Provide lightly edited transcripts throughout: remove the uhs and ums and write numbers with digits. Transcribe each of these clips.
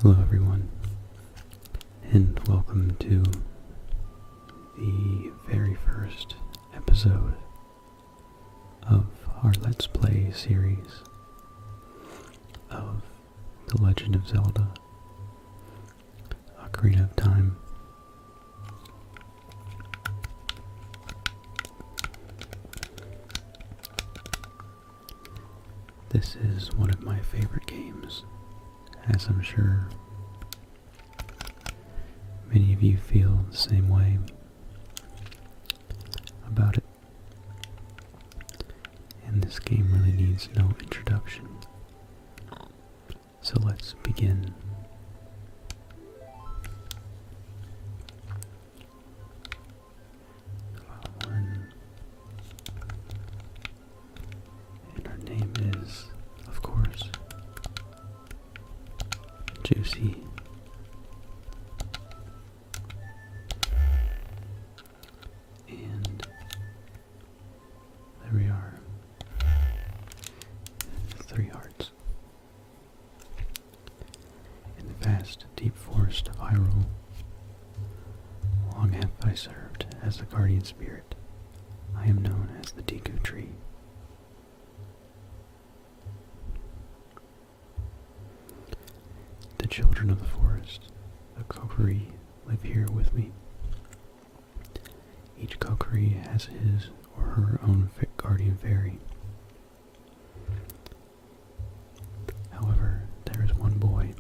Hello everyone, and welcome to the very first episode of our Let's Play series of The Legend of Zelda, Ocarina of Time. This is one of my favorite games, as I'm sure many of you feel the same way about it. And this game really needs no introduction. So let's begin. One. And our name is, of course, Juicy. And there we are. 3 hearts. In the vast, deep forest of Hyrule, long have I served as the guardian spirit. I am known as the Deku tree. The children of the forest, the Kokiri, live here with me. Each Kokiri has his or her own guardian fairy. However, there is one boy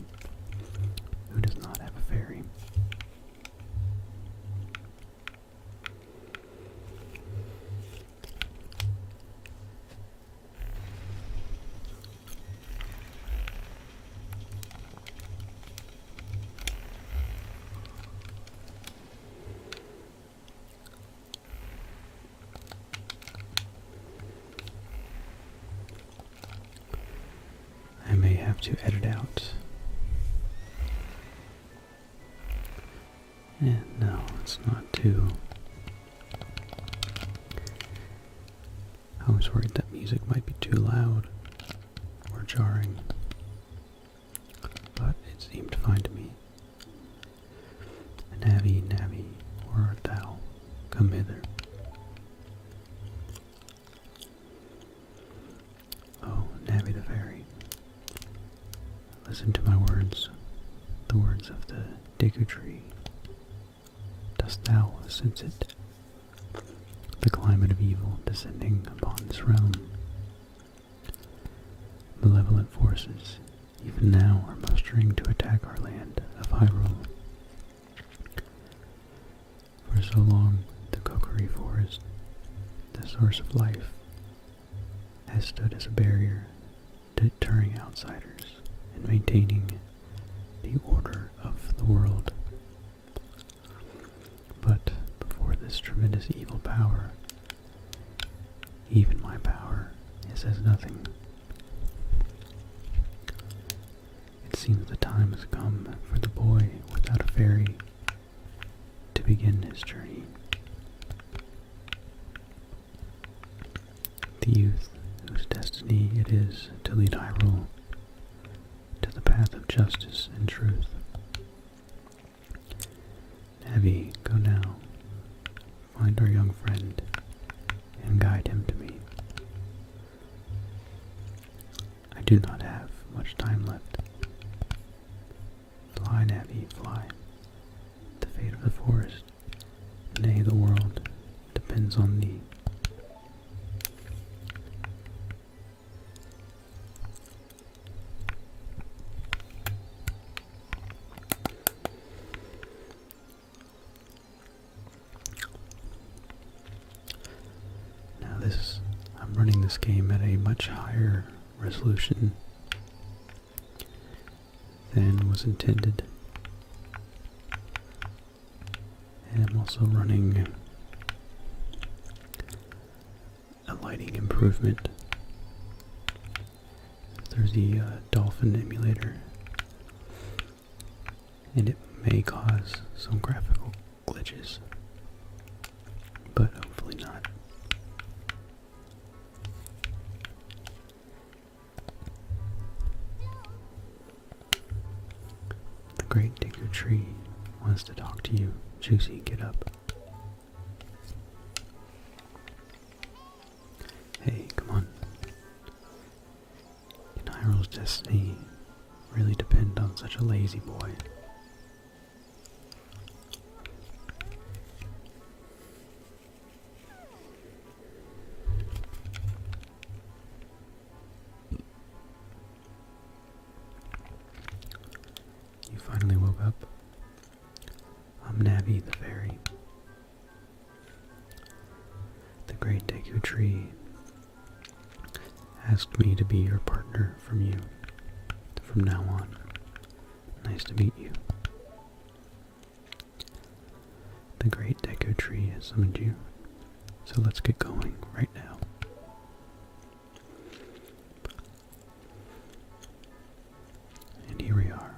who does not have a fairy. I may have to edit out. And no, it's not too. I was worried that music might be too loud or jarring, but it seemed fine to me. Navi, Navi, where art thou? Come hither. Oh, Navi the fairy. Listen to my words, the words of the Deku tree. Dost thou sense it? The climate of evil descending upon this realm. Malevolent forces, even now, are mustering to attack our land of Hyrule. For so long, the Kokiri Forest, the source of life, has stood as a barrier to deterring outsiders and maintaining the order of the world. But before this tremendous evil power, even my power is as nothing. It seems the time has come for the boy without a fairy to begin his journey. The youth whose destiny it is to lead Hyrule to the path of justice and truth. Navi, go now. Find our young friend and guide him to me. I do not have much time left. Fly, Navi, fly. The fate of the forest, nay, the world, depends on thee. I'm running this game at a much higher resolution than was intended. And I'm also running a lighting improvement through the Dolphin emulator, and it may cause some graphical glitches, but hopefully not. wants to talk to you. Juicy, get up. Hey, come on. Can Hyrule's destiny really depend on such a lazy boy? You finally woke up. I'm Navi the fairy. The great Deku tree asked me to be your partner from now on. Nice to meet you. The great Deku tree has summoned you, so let's get going right now. And here we are.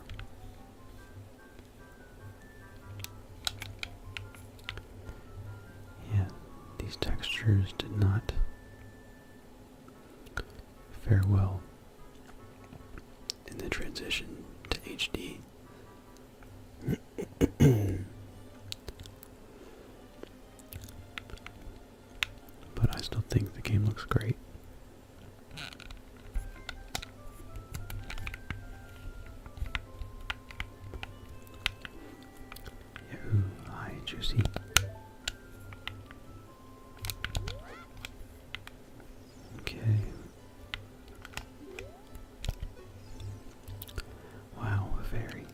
Yeah, these textures did not fare well in the transition to HD. But I still think the game looks great. Yahoo! Hi, Juicy. Okay. Wow, a fairy.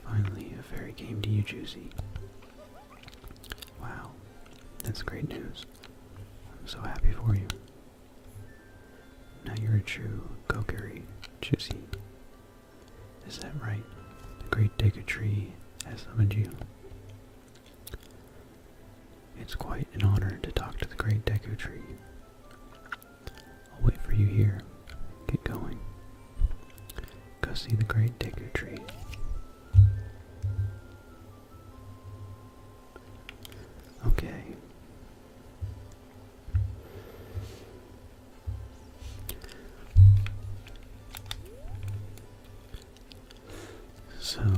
Finally, a fairy came to you, Juicy. Wow, that's great news. I'm so happy for you. Now you're a true Kokiri, Juicy. Is that right? The great Deku tree has summoned you. It's quite an honor to talk to the great Deku tree. I'll wait for you here. Get going. Go see the great Deku tree. Okay. So, I'm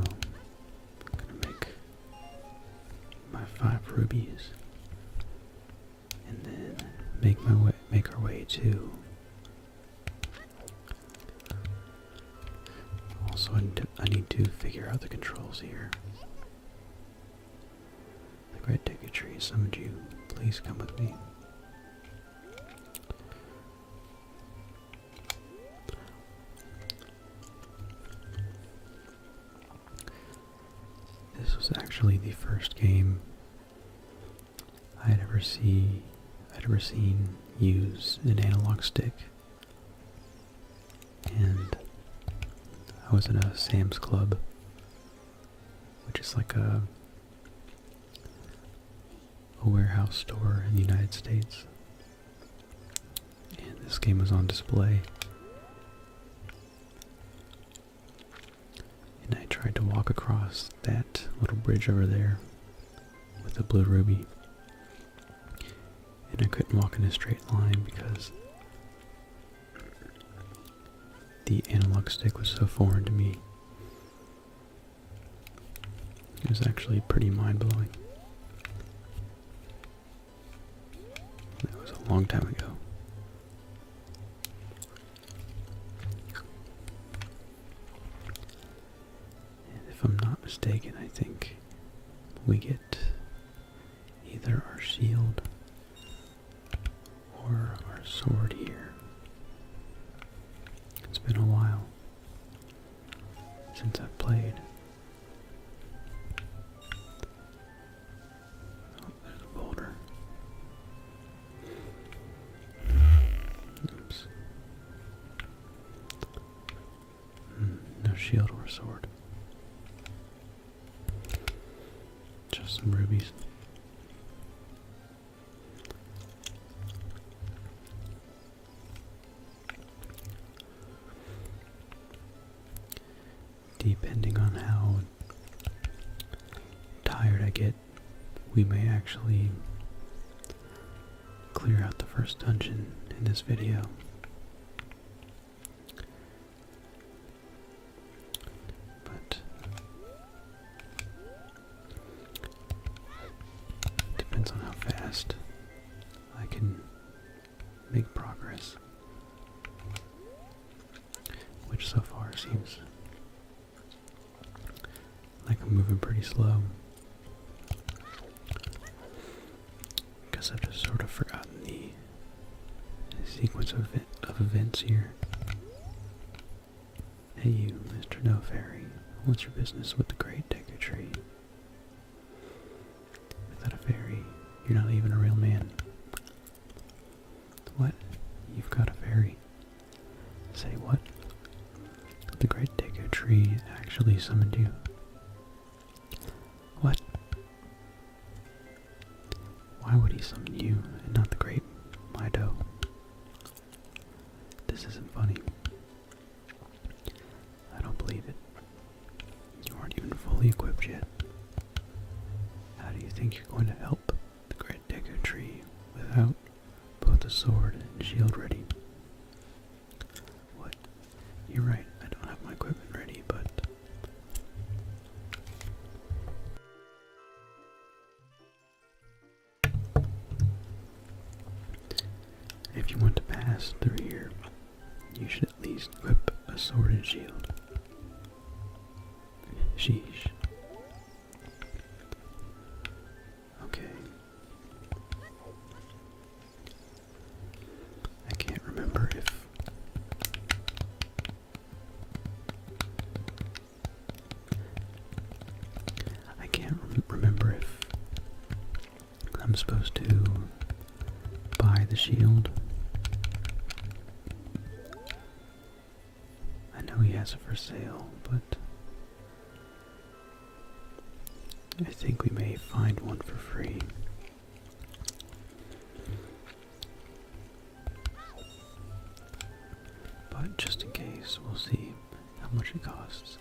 gonna my 5 rubies, and then make our way to. Also, I need to figure out the controls here. The great Deku tree summoned you. Please come with me. This was actually the first game I'd ever seen use an analog stick, and I was in a Sam's Club, which is like a warehouse store in the United States, and this game was on display, and I tried to walk across that little bridge over there with the blue ruby, and I couldn't walk in a straight line because the analog stick was so foreign to me. It was actually pretty mind-blowing. That was a long time ago. And if I'm not mistaken, I think we get either our shield or our sword here. It's been a while since I've played. Oh, there's a boulder. Oops. No shield or sword. Just some rubies. Depending on how tired I get, we may actually clear out the first dungeon in this video. But fast I can make progress, which so far seems like I'm moving pretty slow, because I've just sort of forgotten the sequence of events here. Hey you, Mr. No Fairy, what's your business with the great Deku tree? Without a fairy, you're not even a real man. What? You've got a fairy? Say what? The great Deku tree actually summoned you. What? Why would he summon you and not the great Mido? This isn't funny. I don't believe it. You aren't even fully equipped yet. How do you think you're going to help the great Deku tree without both a sword and shield ready? What? You're right, I don't have my equipment ready, but... If you want to pass through here, you should at least equip a sword and shield. Sheesh. Okay. I can't remember if... remember if I'm supposed to buy the shield. I know he has it for sale, but I think we may find one for free. But just in case, we'll see how much it costs.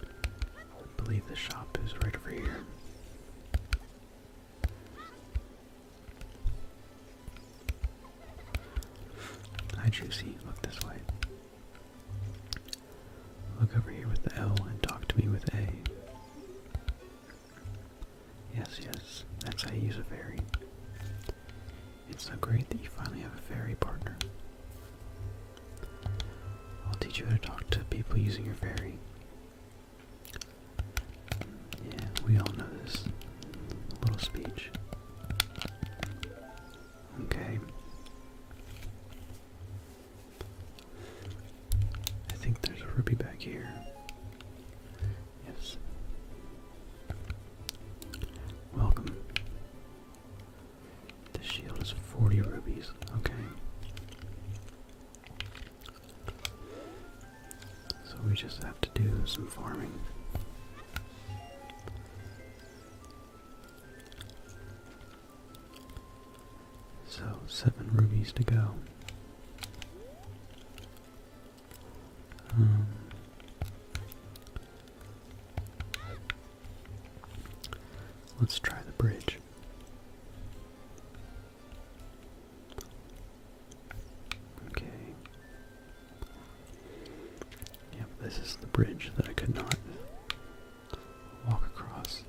I believe the shop is right over here. Hi Juicy, look this way. Look over here with the L and talk to me with A. Yes, yes, that's how you use a fairy. It's so great that you finally have a fairy partner. I'll teach you how to talk to people using your fairy. Yeah, we all know this little speech. Okay. I think there's a ruby back here. Yes. Welcome. This shield is 40 rubies. Okay. So we just have to do some farming. So 7 rubies to go. Let's try the bridge. Okay. Yep, this is the bridge that I could not walk across.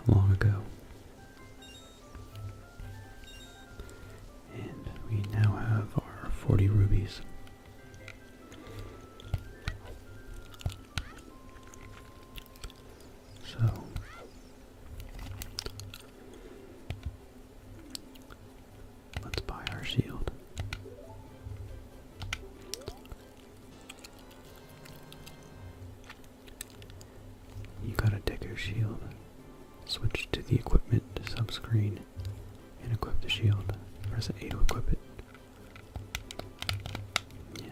Long ago. And we now have our 40 rubies. So let's buy our shield. You got a Deku shield. Switch to the equipment sub-screen and equip the shield. Press A to equip it. Yeah,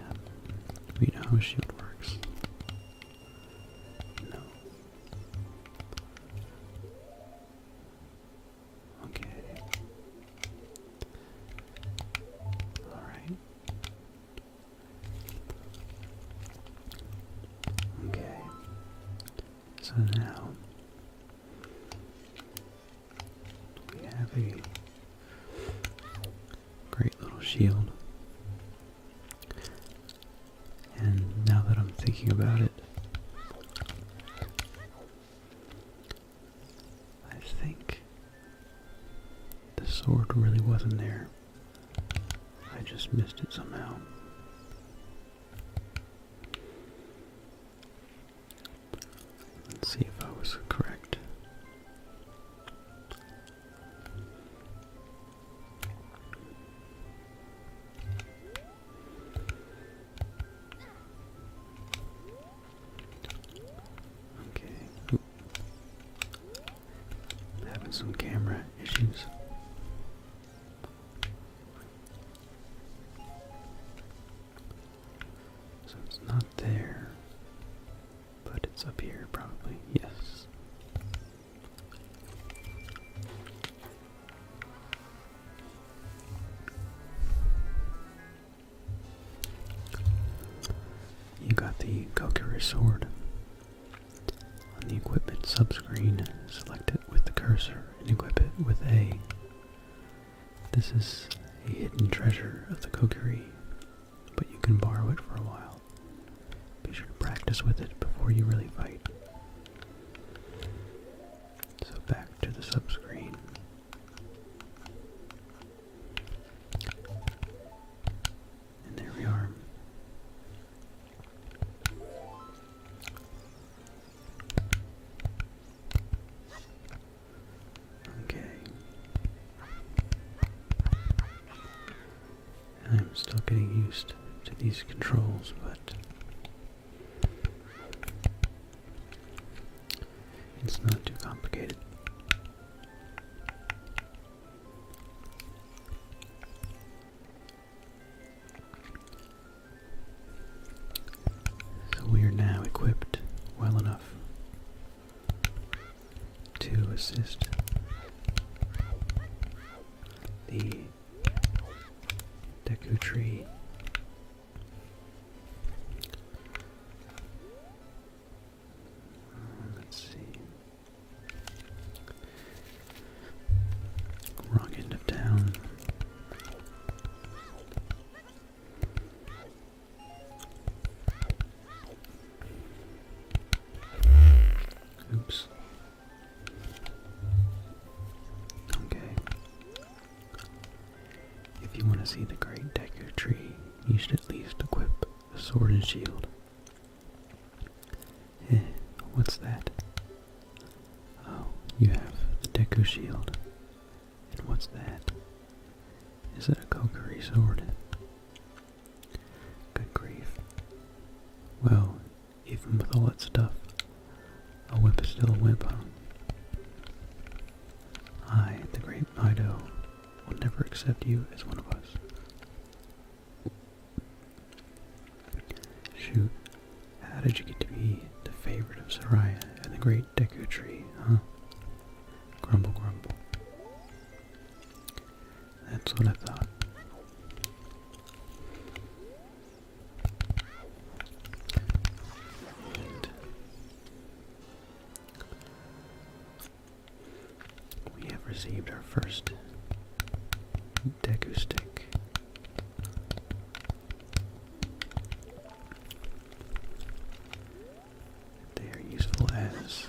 we know how a shield works. No. Okay. Alright. Okay. So now we have a great little shield. And now that I'm thinking about it, missed it somehow. Let's see if I was correct. Okay. Ooh. Having some camera issues. So it's not there, but it's up here probably. Yes. You got the Kokiri sword. On the equipment subscreen, select it with the cursor and equip it with A. This is a hidden treasure of the Kokiri, but you can borrow it for a while. Be sure to practice with it before you really fight. So back to the subscreen. And there we are. Okay. I'm still getting used to these controls, but it's not too complicated. So we are now equipped well enough to assist the Deku tree. Let's see. Wrong end of town. Oops. Okay. If you want to see the great Deku tree, you should at least equip a sword and shield. What's that? Oh, you have the Deku shield. And what's that? Is it a Kokiri sword? Good grief. Well, even with all that stuff, a wimp is still a wimp, huh? I, the great Mido, will never accept you as one of us. Shoot, how did you get to be the favorite of Soraya and the great Deku tree, huh? Grumble, grumble. That's what I thought. And we have received our first Deku stick. They are useful as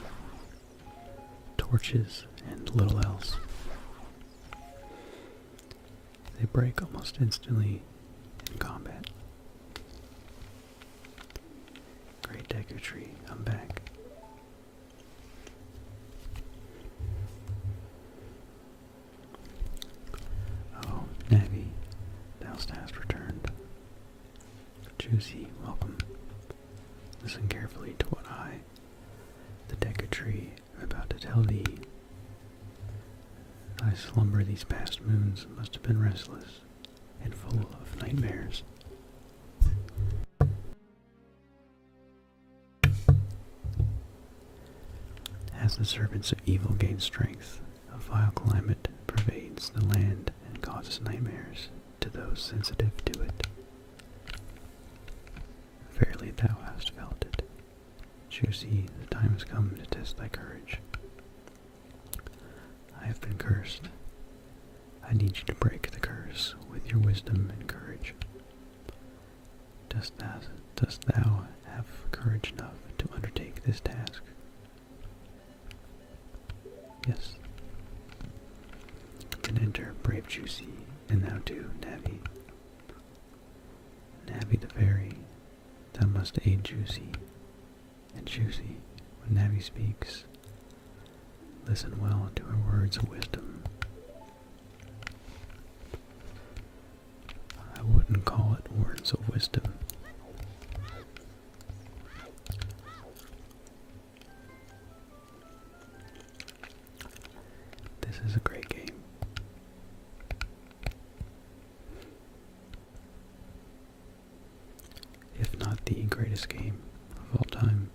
torches and little else. They break almost instantly in combat. Great Deku tree, I'm back. Oh, Navi, thou hast returned. Juicy, welcome. Listen carefully to what I, the Deku tree, am about to tell thee. Thy slumber these past moons must have been restless and full of nightmares. As the servants of evil gain strength, a vile climate pervades the land and causes nightmares to those sensitive to it. Verily thou hast felt it. Juicy, the time has come to test thy courage. I have been cursed. I need you to break the curse with your wisdom and courage. Dost thou have courage enough to undertake this task? Yes. Then enter, brave Juicy, and thou too, Navi. Navi the fairy, thou must aid Juicy. And Juicy, when Navi speaks, listen well to her words of wisdom. I wouldn't call it words of wisdom. This is a great game. If not the greatest game of all time.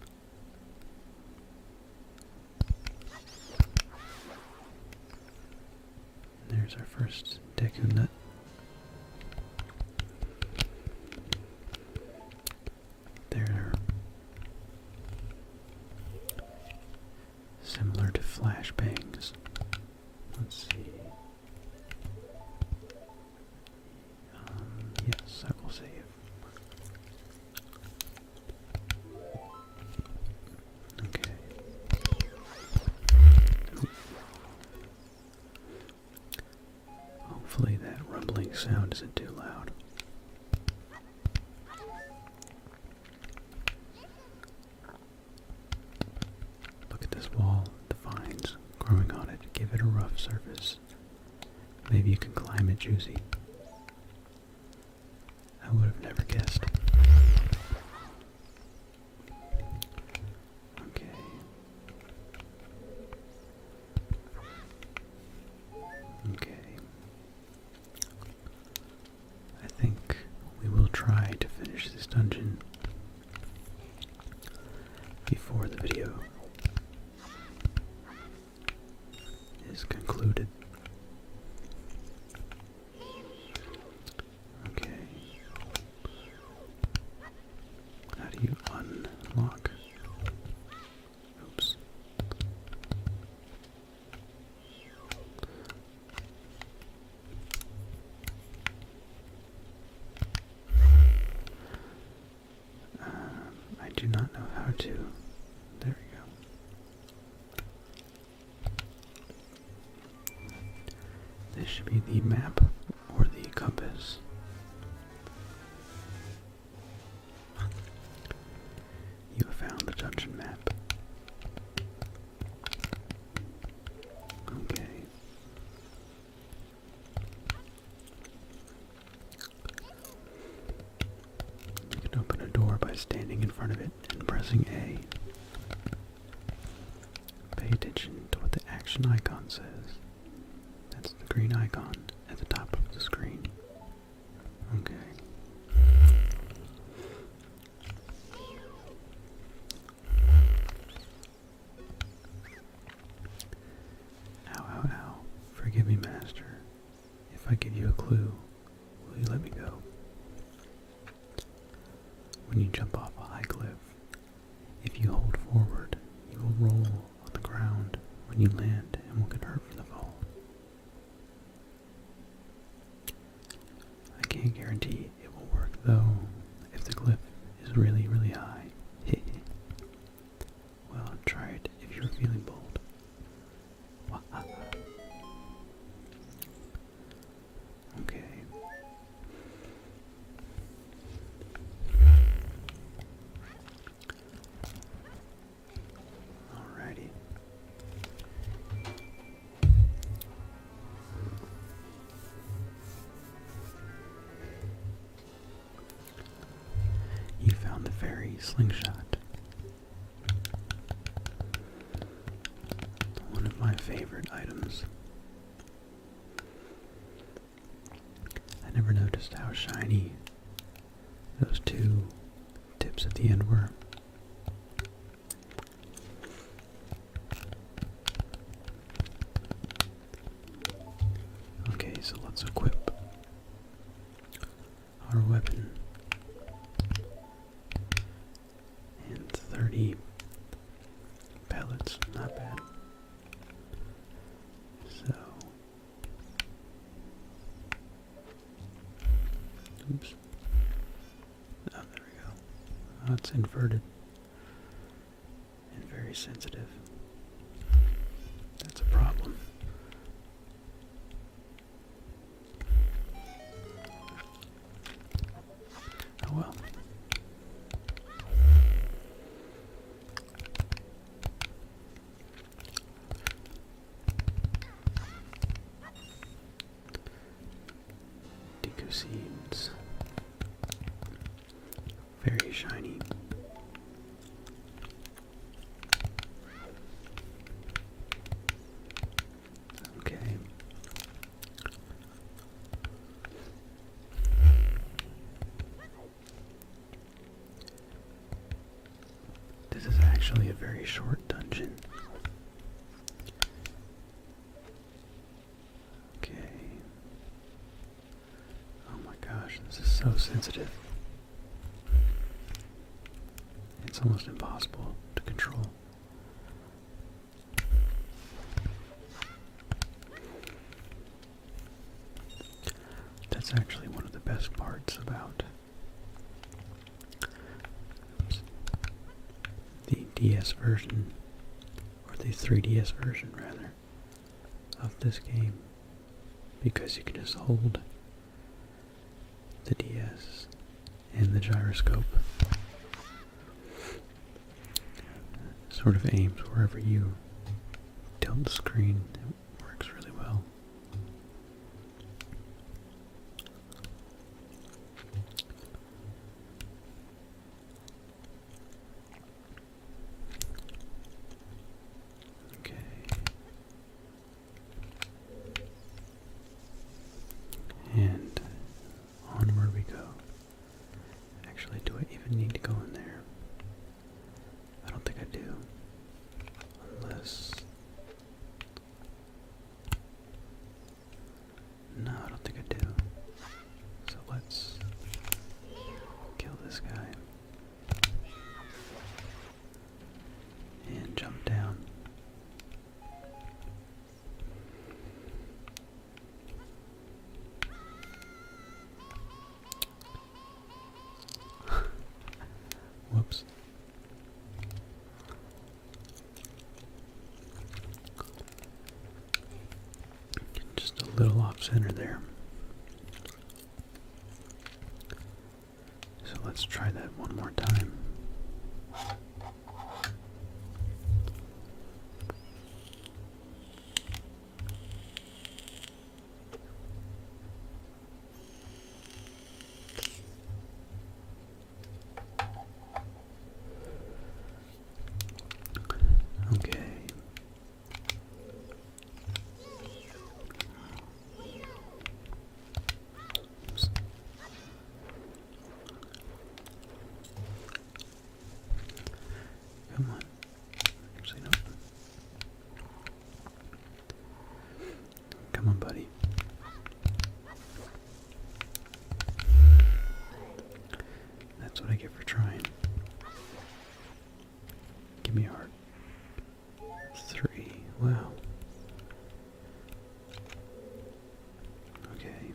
There's our first Deku nut. They're similar to flashbangs. Let's see. Yes, I will save. Okay. Hopefully that rumbling sound isn't too loud. Look at this wall, the vines growing on it, give it a rough surface. Maybe you can climb it, Juicy. I would have never guessed. Okay. Okay. I think we will try to finish this dungeon before the video is concluded. Okay. How do you unlock? Oops. I do not know how to. There we go. This should be the map or the compass. You have found the dungeon map. Okay. You can open a door by standing in front of it and pressing A. Pay attention to what the action icon says. That's the green icon at the top of the screen. Okay. Ow, ow, ow. Forgive me, Master. If I give you a clue, will you let me go? When you jump off a high cliff, if you hold forward, you will roll on the ground when you land and will get hurt from the fall. I can't guarantee it will work though if the cliff is really, really high. Well, try it if you're feeling bold. Okay. Alrighty. You found the fairy slingshot. One of my favorite items. I never noticed how shiny those two tips at the end were. Okay, so let's equip our weapon. And 30 pellets, not bad. So, oops. Oh, there we go. Oh, it's inverted and very sensitive. That's a problem. Oh well. seeds. Very shiny. Okay. This is actually a very short dungeon. Okay. Oh my gosh, this is so sensitive. It's almost impossible to control. That's actually one of the best parts about the DS version, or the 3DS version rather, of this game, because you can just hold the DS and the gyroscope. Sort of aims wherever you tilt the screen. It works really well. Okay. And onward we go. Actually, do I even need to go in there? I don't think I do. Unless... No, I don't think I do. So let's kill this guy. And jump down. Whoops. Just a little off center there. So let's try that one more time. Okay. Oops. Come on. Actually, no. Come on, buddy. That's what I get for trying. Give me a heart. 3. Wow. Okay.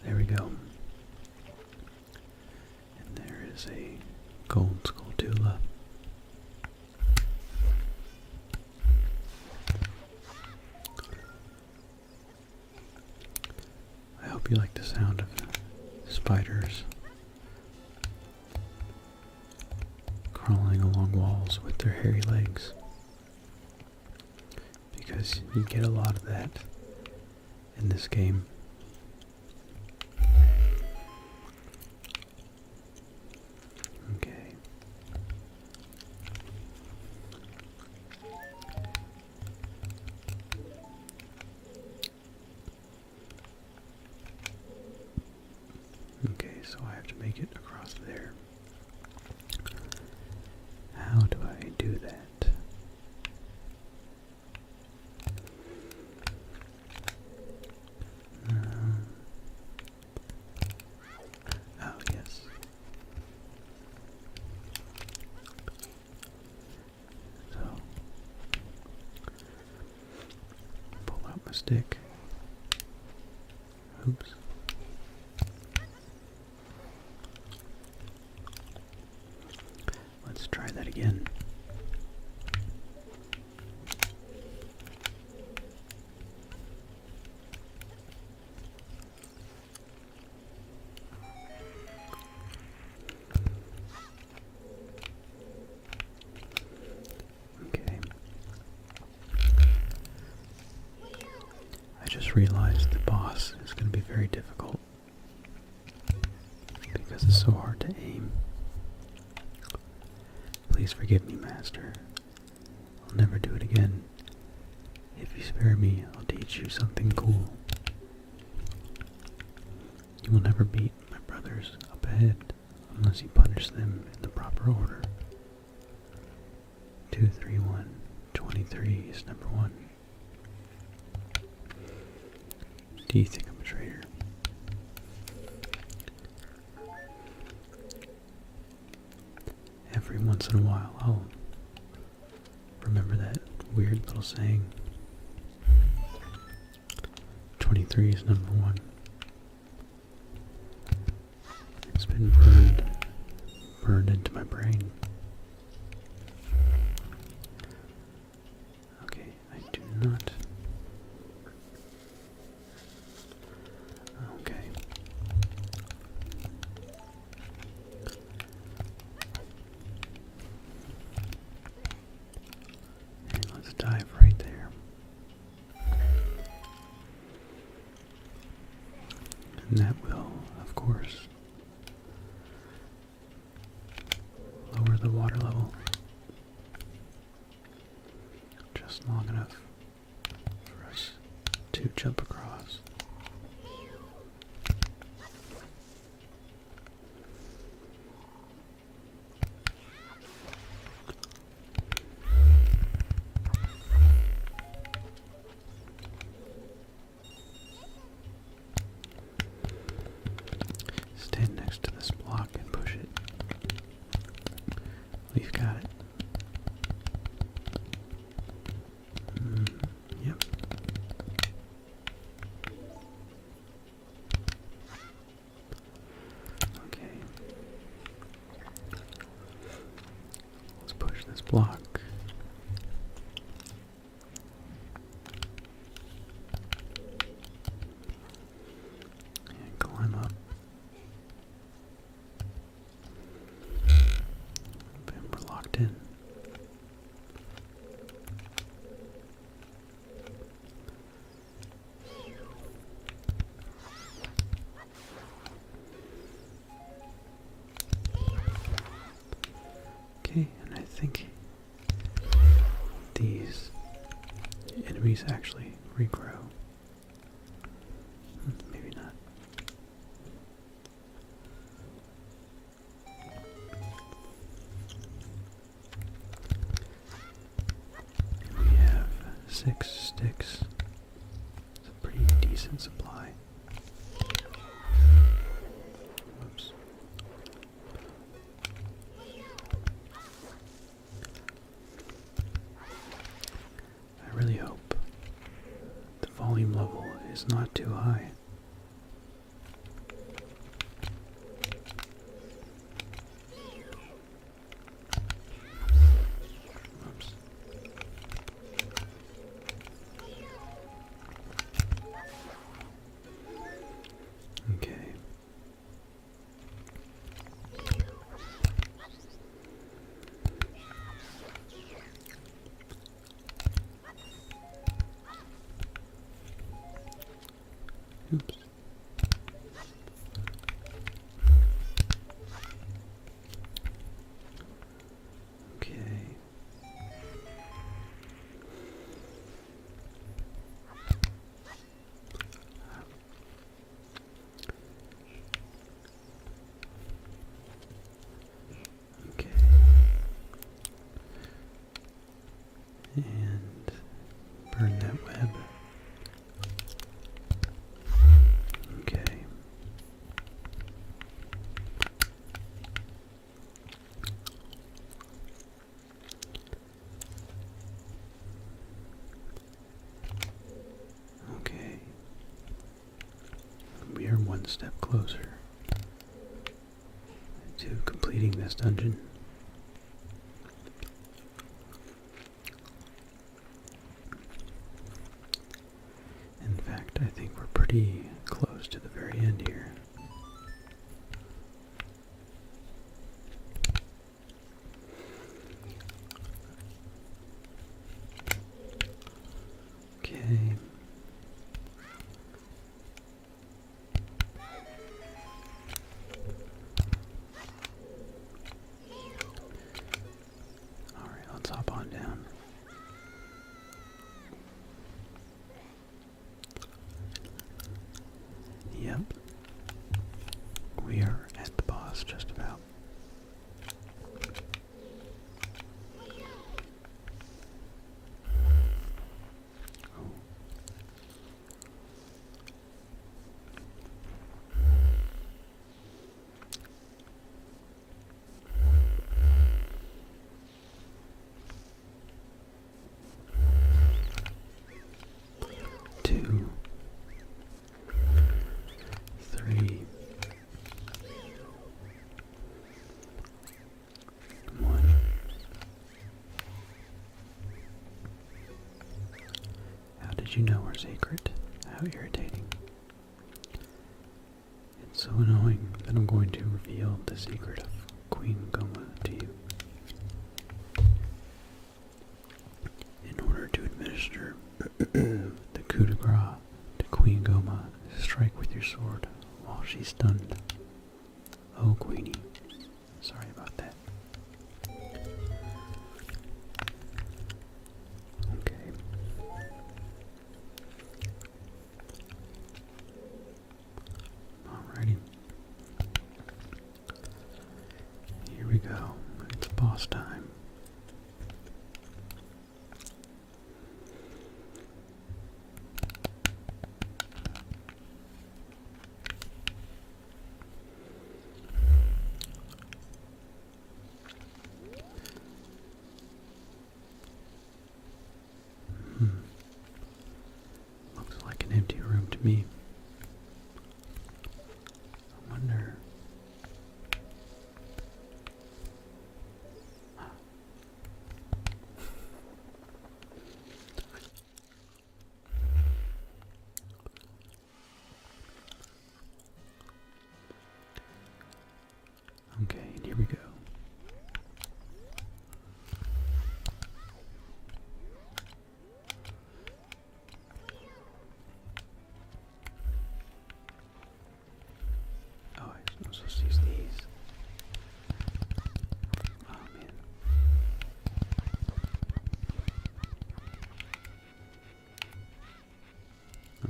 There we go. And there is a gold Skulltula. I hope you like the sound of spiders crawling along walls with their hairy legs, because you get a lot of that in this game. Okay. Okay, so I have to make it across there. How do I do that? Oh, yes. So, pull out my stick. Oops. Let's try that again. Okay. just realized the boss is going to be very difficult because it's so hard to aim. Please forgive me, Master. I'll never do it again. If you spare me, I'll teach you something cool. You will never beat my brothers up ahead unless you punish them in the proper order. 2, 3, 1. 23 is number 1. Do you think I'm a traitor? Every once in a while, I'll remember that weird little saying. 23 is number 1. It's been burned into my brain. Okay, I do not. Okay. And let's dive right there. And that will, of course, lower the water level just long enough for us to jump across. Stand next to this block and push it. We've got it. Yep. Okay. Let's push this block. And climb up. And we're locked in. Okay, and I think these enemies actually regrow. Maybe not. And we have 6 sticks. It's a pretty decent supply. Whoops. I really hope the volume level is not too high. Oops. Okay. Oops. Okay. Okay. And burn that web. Okay. Okay. We are one step closer to completing this dungeon. In fact, I think we're pretty close to the very end here. Okay. boss, just about. Oh. Two, three, one. How did you know we're secret? How irritating. It's so annoying that I'm going to reveal the secret of Queen Goma to you. In order to administer the coup de grace to Queen Goma, strike with your sword while she's stunned. Oh, Queenie. Sorry about that. Okay. Alrighty. Here we go. It's boss time. Looks like an empty room to me. I wonder. Okay, and here we go. Oh, I'm supposed to use these. Oh man.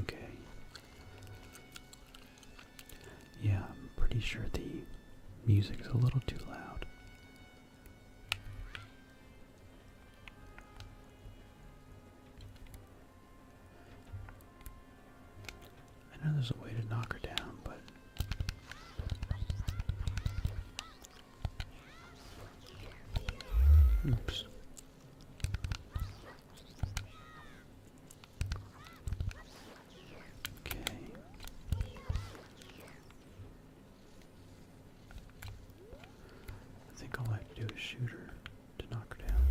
Okay. Yeah, I'm pretty sure the music's a little too loud. I know there's a way to knock her down, but oops. Okay. I think all I have to do is shoot her to knock her down.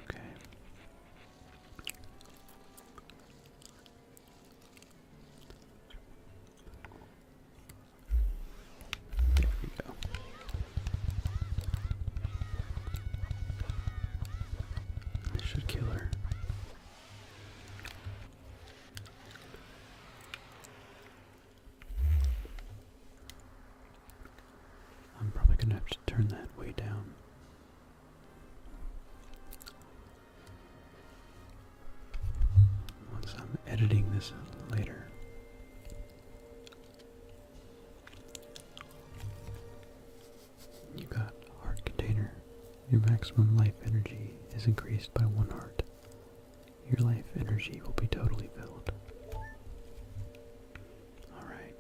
Okay. There we go. This should kill her. I'm probably gonna have to turn that way down. Once I'm editing this later. You got heart container. Your maximum life energy is increased by 1 heart. Your life energy will be totally filled. Alright.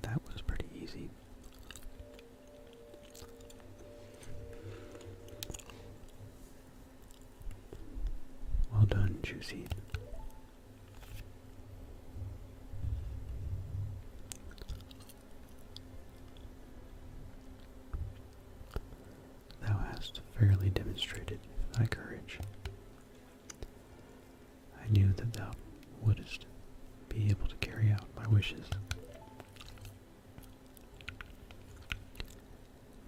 That was pretty easy. Well done, Juicy. Thou hast fairly demonstrated thy courage. I knew that thou wouldst be able to carry out my wishes.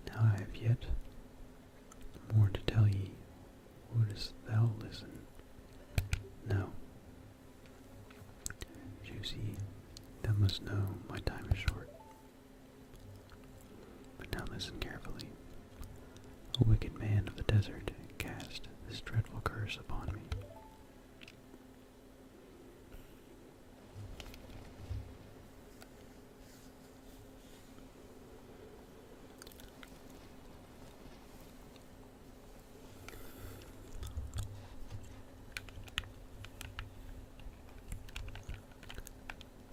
Now I have yet more to tell ye. Wouldst thou listen? No. Juicy, thou Thou must know my time is short. But now listen carefully. A wicked man of the desert cast this dreadful curse upon me.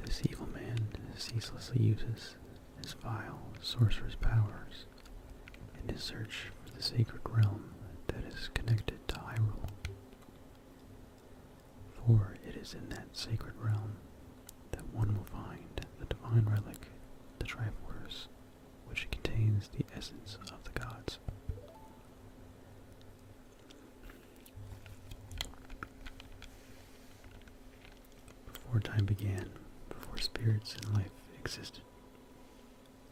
This evil man ceaselessly uses his vile sorcerer's powers in his search for the sacred realm that is connected to Hyrule. For it is in that sacred realm that one will find the divine relic, the Triforce, which contains the essence of the gods. Before time began, before spirits and life existed,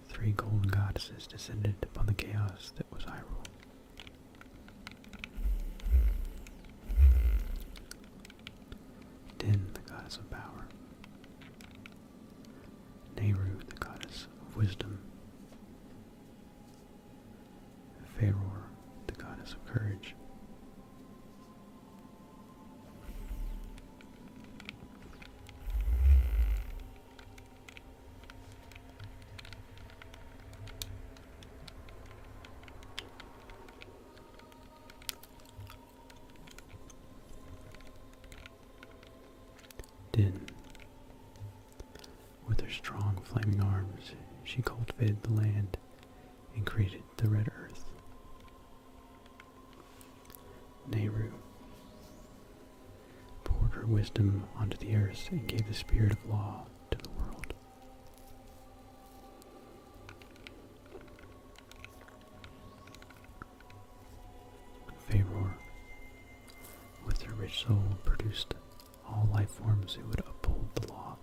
3 golden goddesses descended upon the chaos that was Hyrule. Din, the goddess of power. Nehru, the goddess of wisdom. Faeror, the goddess of courage. Din. With her strong flaming arms, she cultivated the land and created the red earth. Nehru poured her wisdom onto the earth and gave the spirit of law to the world. Faeror, with her rich soul, produced all life forms who would uphold the law.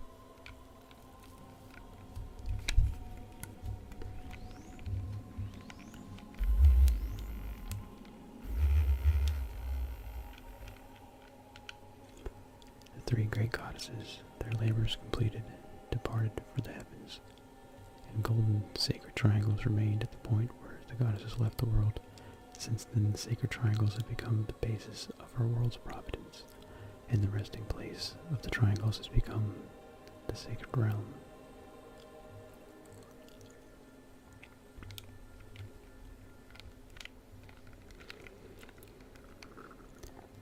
The 3 great goddesses, their labors completed, departed for the heavens, and golden sacred triangles remained at the point where the goddesses left the world. Since then, the sacred triangles have become the basis of our world's providence, and the resting place of the triangles has become the sacred realm.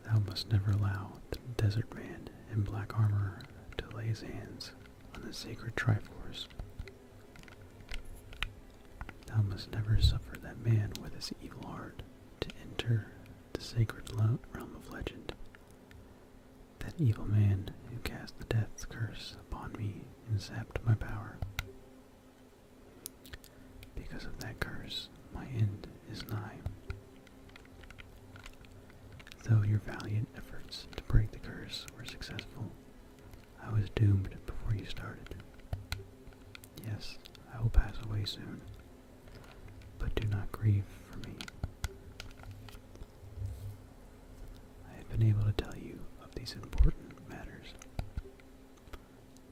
Thou must never allow the desert man in black armor to lay his hands on the sacred Triforce. Thou must never suffer that man with his evil heart to enter the sacred realm of legend. That evil man who cast the death curse upon me and sapped my power. Because of that curse, my end is nigh. Though your valiant efforts to break the curse were successful, I was doomed before you started. Yes, I will pass away soon, but do not grieve for me. I have been able to tell you of these important matters.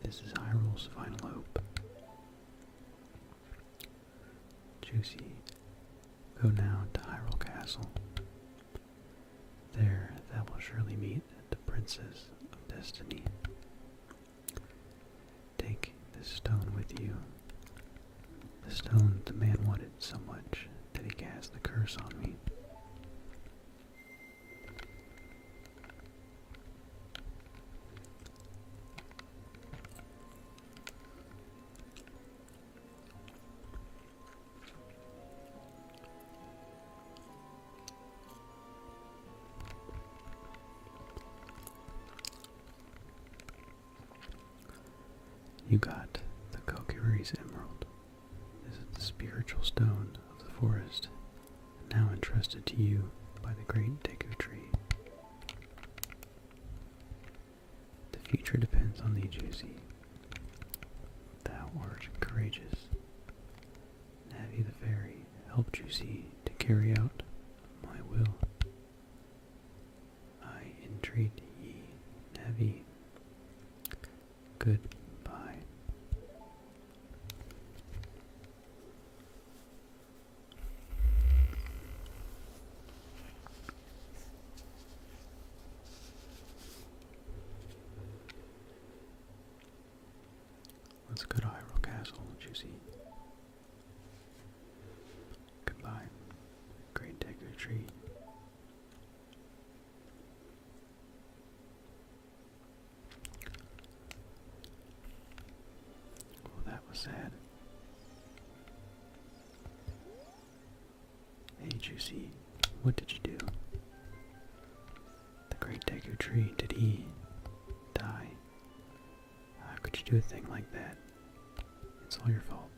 This is Hyrule's final hope. Juicy, go now to Hyrule Castle. There thou wilt surely meet the Princess of Destiny. Take this stone with you, the stone the man wanted so much that he cast the curse on me. You got the Kokiri's emerald. This is the spiritual stone of the forest, now entrusted to you by the great Deku tree. The future depends on thee, Juicy. Thou art courageous. Navi the fairy helped Juicy to carry out my will. I entreat ye, Navi. Goodbye. Let's go to Hyrule Castle, Juicy. Goodbye, Great Deku Tree. Well, that was sad. Hey, Juicy, what did you do? The Great Deku Tree, did he die? How could you do a thing like that? It's all your fault.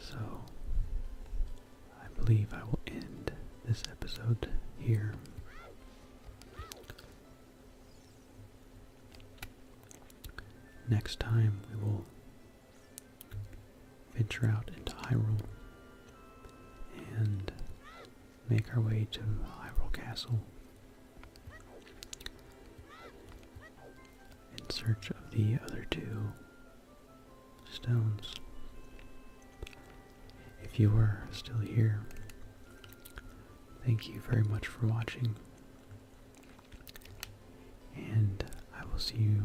So, I believe I will end this episode here. Next time we will venture out into Hyrule and make our way to Hyrule Castle in search of the other two stones. If you are still here, thank you very much for watching, and I will see you